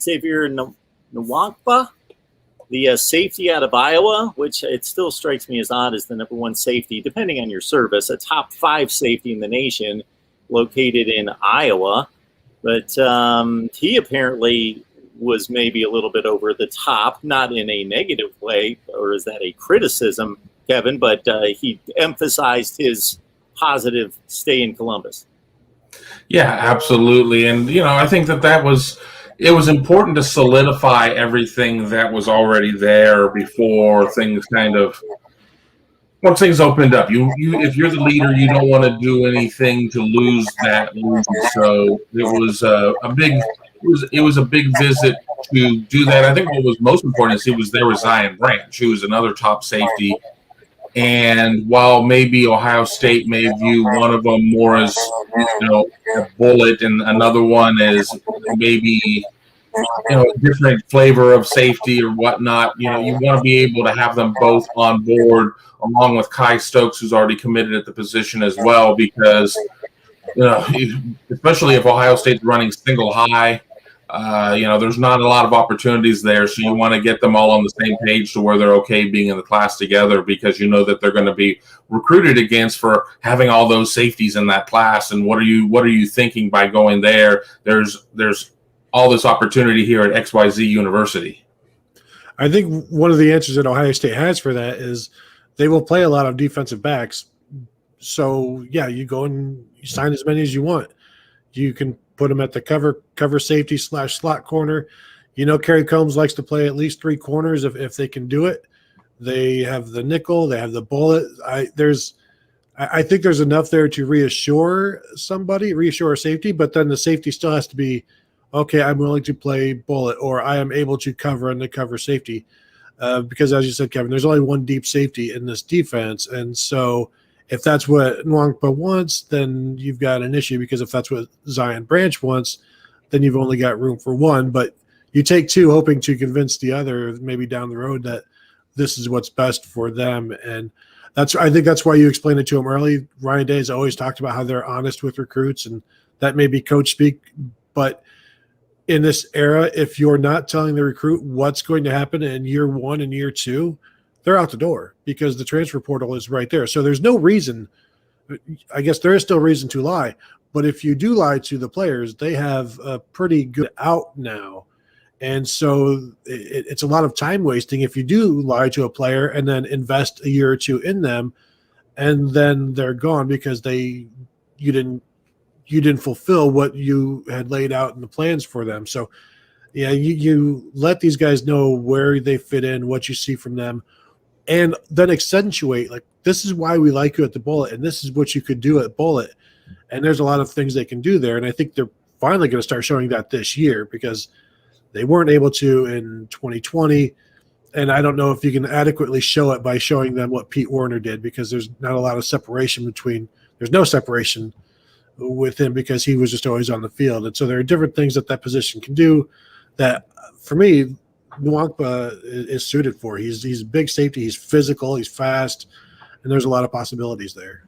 Xavier Nwankpa, the safety out of Iowa, which it still strikes me as odd as the number one safety, depending on your service, a top 5 safety in the nation located in Iowa. But he apparently was maybe a little bit over the top, not in a negative way, or is that a criticism, Kevin? But he emphasized his positive stay in Columbus. Yeah, absolutely. And, I think it was important to solidify everything that was already there before once things opened up. If you're the leader, you don't want to do anything to lose that lead. So it was a big visit to do that. I think what was most important is he was there with Zion Branch, who was another top safety. And while maybe Ohio State may view one of them more as, a bullet and another one as maybe, a different flavor of safety or whatnot, you want to be able to have them both on board along with Kai Stokes, who's already committed at the position as well, because, especially if Ohio State's running single high, there's not a lot of opportunities there. So you want to get them all on the same page to where they're okay being in the class together, because you know that they're going to be recruited against for having all those safeties in that class. And what are you thinking by going there? There's all this opportunity here at XYZ University. I think one of the answers that Ohio State has for that is they will play a lot of defensive backs. So yeah, you go and you sign as many as you want. You can put them at the cover safety / slot corner. Kerry Combs likes to play at least 3 corners if they can do it. They have the nickel, they have the bullet. I think there's enough there to reassure a safety, but then the safety still has to be, okay, I'm willing to play bullet, or I am able to cover in the cover safety. Because as you said, Kevin, there's only one deep safety in this defense. And so if that's what Nwankpa wants, then you've got an issue, because if that's what Zion Branch wants, then you've only got room for one. But you take 2 hoping to convince the other maybe down the road that this is what's best for them. And I think that's why you explained it to him early. Ryan Day has always talked about how they're honest with recruits, and that may be coach speak. But in this era, if you're not telling the recruit what's going to happen in year 1 and year 2, they're out the door, because the transfer portal is right there. So there's no reason. I guess there is still reason to lie. But if you do lie to the players, they have a pretty good out now. And so it's a lot of time wasting if you do lie to a player and then invest a year or 2 in them, and then they're gone because you didn't fulfill what you had laid out in the plans for them. So yeah, you let these guys know where they fit in, what you see from them, and then accentuate, like, this is why we like you at the bullet, and this is what you could do at bullet. And there's a lot of things they can do there. And I think they're finally going to start showing that this year, because they weren't able to in 2020. And I don't know if you can adequately show it by showing them what Pete Werner did, because there's not a lot of separation there's no separation with him, because he was just always on the field. And so there are different things that position can do that, for me, Nwankpa is suited for. He's big safety, he's physical, he's fast, and there's a lot of possibilities there.